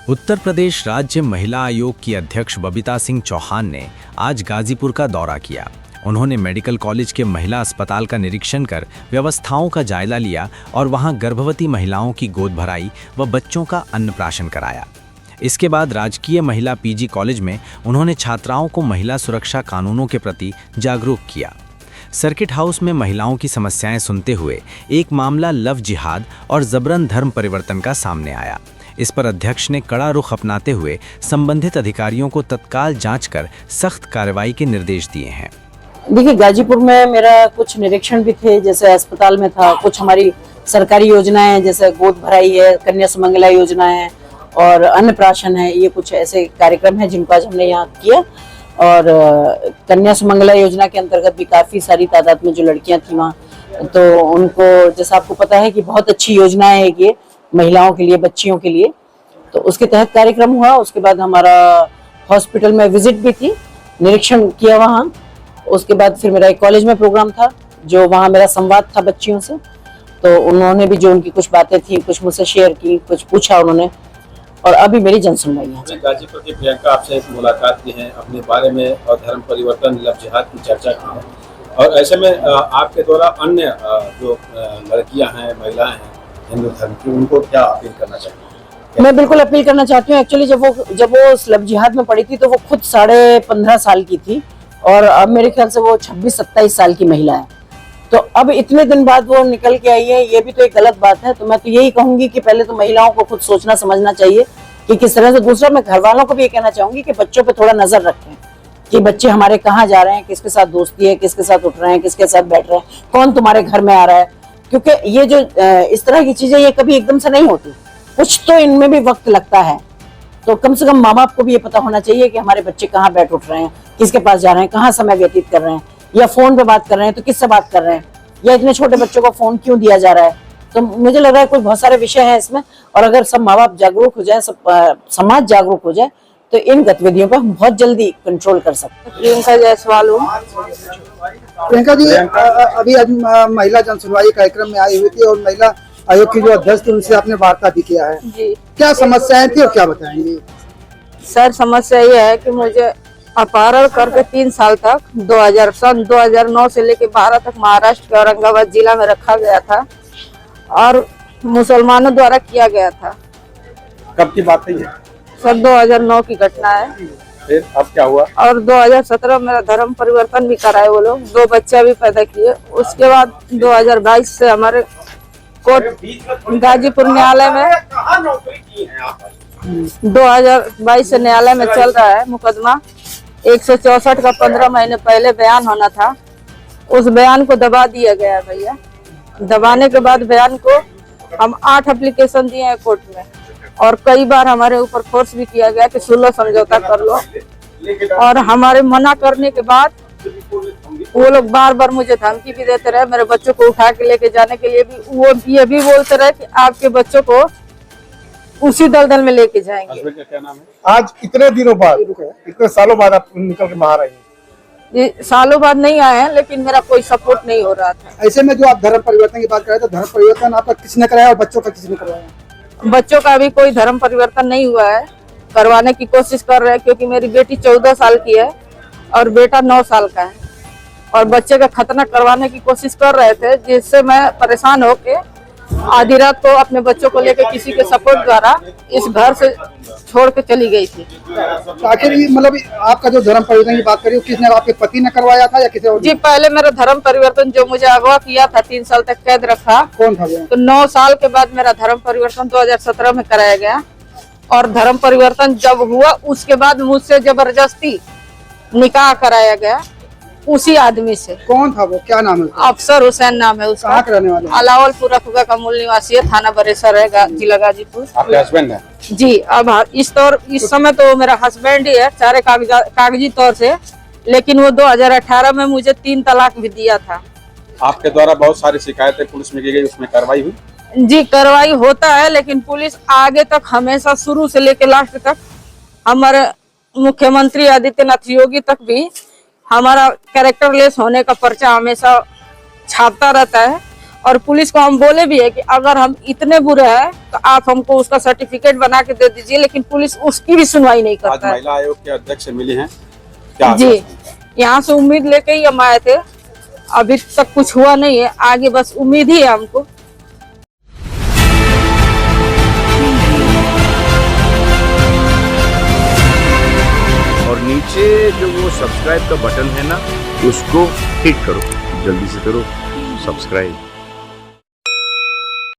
उत्तर प्रदेश राज्य महिला आयोग की अध्यक्ष बबीता सिंह चौहान ने आज गाजीपुर का दौरा किया। उन्होंने मेडिकल कॉलेज के महिला अस्पताल का निरीक्षण कर व्यवस्थाओं का जायजा लिया और वहां गर्भवती महिलाओं की गोद भराई व बच्चों का अन्नप्राशन कराया। इसके बाद राजकीय महिला पीजी कॉलेज में उन्होंने छात्राओं को महिला सुरक्षा कानूनों के प्रति जागरूक किया। सर्किट हाउस में महिलाओं की समस्याएं सुनते हुए एक मामला लव जिहाद और जबरन धर्म परिवर्तन का सामने आया। इस पर अध्यक्ष ने कड़ा रुख अपनाते हुए संबंधित अधिकारियों को तत्काल जांच कर सख्त कार्रवाई के निर्देश दिए हैं। देखिए, गाजीपुर में मेरा कुछ निरीक्षण भी थे, जैसे अस्पताल में था, कुछ हमारी सरकारी योजनाएं जैसे गोद भराई है, कन्या सुमंगला योजना है और अन्नप्राशन है, ये कुछ ऐसे कार्यक्रम हैं जिनको आज हमने यहाँ किया। और कन्या सुमंगला योजना के अंतर्गत भी काफी सारी तादाद में जो लड़कियां थी वहाँ, तो उनको, जैसा आपको पता है कि बहुत अच्छी योजना है ये महिलाओं के लिए, बच्चियों के लिए, तो उसके तहत कार्यक्रम हुआ। उसके बाद हमारा हॉस्पिटल में विजिट भी थी, निरीक्षण किया वहाँ। उसके बाद फिर मेरा एक कॉलेज में प्रोग्राम था, जो वहाँ मेरा संवाद था बच्चियों से, तो उन्होंने भी जो उनकी कुछ बातें थी कुछ मुझसे शेयर की, कुछ पूछा उन्होंने, और अभी मेरी जनसुनवाई है। गाजीपुर की प्रियंका आपसे मुलाकात की है, अपने बारे में और धर्म परिवर्तन, लव जिहाद की चर्चा की है, और ऐसे में आपके द्वारा अन्य जो लड़कियां हैं, महिलाएं हैं हिंदू धर्म की, उनको क्या अपील करना चाहिए? मैं बिल्कुल अपील करना चाहती हूँ। एक्चुअली जब वो लव जिहाद में पड़ी थी तो वो खुद 15.5 साल की थी और अब मेरे ख्याल से वो 26-27 साल की महिला है। तो अब इतने दिन बाद वो निकल के आई है, ये भी तो एक गलत बात है। तो मैं तो यही कहूंगी कि पहले तो महिलाओं को खुद सोचना समझना चाहिए कि किस तरह से। दूसरा, मैं घर वालों को भी ये कहना चाहूंगी कि बच्चों पे थोड़ा नजर रखें कि बच्चे हमारे कहाँ जा रहे हैं, किसके साथ दोस्ती है, किसके साथ उठ रहे हैं, किसके साथ बैठ रहे हैं, कौन तुम्हारे घर में आ रहा है। क्योंकि ये जो इस तरह की चीजें ये कभी एकदम से नहीं होती, कुछ तो इनमें भी वक्त लगता है। तो कम से कम माँ बाप को भी ये पता होना चाहिए कि हमारे बच्चे कहाँ बैठ उठ रहे हैं, किसके पास जा रहे हैं, कहाँ समय व्यतीत कर रहे हैं, या फोन पे बात कर रहे हैं तो किससे बात कर रहे हैं, या इतने छोटे बच्चों को फोन क्यों दिया जा रहा है। तो मुझे लग रहा है कुछ बहुत सारे विषय हैं इसमें, और अगर सब माँ बाप जागरूक हो जाए, सब समाज जागरूक हो जाए, तो इन गतिविधियों पर हम बहुत जल्दी कंट्रोल कर सकते हैं। प्रियंका जायसवाल हूँ। प्रियंका जी, अभी आज महिला जन सुनवाई कार्यक्रम में आई हुई थी और महिला आयोग की जो अध्यक्ष थी उनसे आपने वार्ता भी किया है जी। क्या समस्याएं थी और क्या बताएंगे? सर, समस्या ये है कि मुझे अपहरण करके 3 साल तक सन 2009 से लेकर 12 तक महाराष्ट्र के औरंगाबाद जिला में रखा गया था और मुसलमानों द्वारा किया गया था। कब की बात है ये? सर, 2009 की घटना है। फिर अब क्या हुआ? और 2017 मेरा धर्म परिवर्तन भी कराए वो लोग, 2 बच्चा भी पैदा किए। उसके बाद 2022 से हमारे कोर्ट गाजीपुर न्यायालय में 2022 से न्यायालय में चल रहा है मुकदमा। 164 का 15 महीने पहले बयान होना था, उस बयान को दबा दिया गया भैया। दबाने के बाद बयान को हम 8 एप्लीकेशन दिए हैं कोर्ट में, और कई बार हमारे ऊपर फोर्स भी किया गया कि सुलह समझौता कर लो, और हमारे मना करने के बाद वो लोग बार बार मुझे धमकी भी देते रहे। मेरे बच्चों को उठा के लेके जाने के लिए भी वो ये भी बोलते रहे कि आपके बच्चों को उसी दलदल में लेके जाएंगे। हस्बैंड का क्या नाम है? आज इतने दिनों बाद, इतने सालों बाद आप निकल के बाहर आई हैं। ये सालों बाद नहीं आए हैं, लेकिन मेरा कोई सपोर्ट नहीं हो रहा था। ऐसे में जो आप धर्म परिवर्तन की बात कर रहे थे, धर्म परिवर्तन आपका किसने कराया और बच्चों का किसने करवाया? बच्चों का अभी कोई धर्म परिवर्तन नहीं हुआ है, करवाने की कोशिश कर रहे हैं, क्योंकि मेरी बेटी 14 साल की है और बेटा 9 साल का है, और बच्चे का खतना करवाने की कोशिश कर रहे थे, जिससे मैं परेशान होके आधी रात को अपने बच्चों को लेकर किसी के सपोर्ट द्वारा इस घर से छोड़ के चली गई थी। आखिर मतलब आपका जो धर्म परिवर्तन की बात करी, किसने, आपके पति ने करवाया था या किसी और? जी, पहले मेरा धर्म परिवर्तन जो मुझे अगवा किया था, 3 साल तक कैद रखा, कौन था वो? तो 9 साल के बाद मेरा धर्म परिवर्तन 2017 में कराया गया। और धर्म परिवर्तन जब हुआ उसके बाद मुझसे जबरदस्ती निकाह कराया गया उसी आदमी से। कौन था वो, क्या नाम है? अफसर हुसैन नाम है उसका। कहाँ के रहने वाले? अलावलपुरा खुगा का मूल निवासी है, थाना बरेसर है, जिला गाजीपुर। आपके हस्बैंड है? जी। अब इस समय तो मेरा हस्बैंड ही है, सारे कागजी तौर से, लेकिन वो 2018 में मुझे 3 तलाक भी दिया था। आपके द्वारा बहुत सारी शिकायतें पुलिस में की गई, उसमें कार्रवाई हुई? जी, कार्रवाई होता है, लेकिन पुलिस आगे तक हमेशा, शुरू से लेकर लास्ट तक, हमारे मुख्यमंत्री आदित्यनाथ योगी तक भी हमारा कैरेक्टरलेस होने का पर्चा हमेशा छापता रहता है। और पुलिस को हम बोले भी है कि अगर हम इतने बुरे हैं तो आप हमको उसका सर्टिफिकेट बना के दे दीजिए, लेकिन पुलिस उसकी भी सुनवाई नहीं आज करता है। महिला आयोग के अध्यक्ष से मिली हैं, क्या जी, आश्वासन? यहाँ से उम्मीद लेके ही हम आए थे, अभी तक कुछ हुआ नहीं है, आगे बस उम्मीद ही है हमको। और नीचे जो वो सब्सक्राइब का बटन है ना, उसको हिट करो, जल्दी से करो सब्सक्राइब।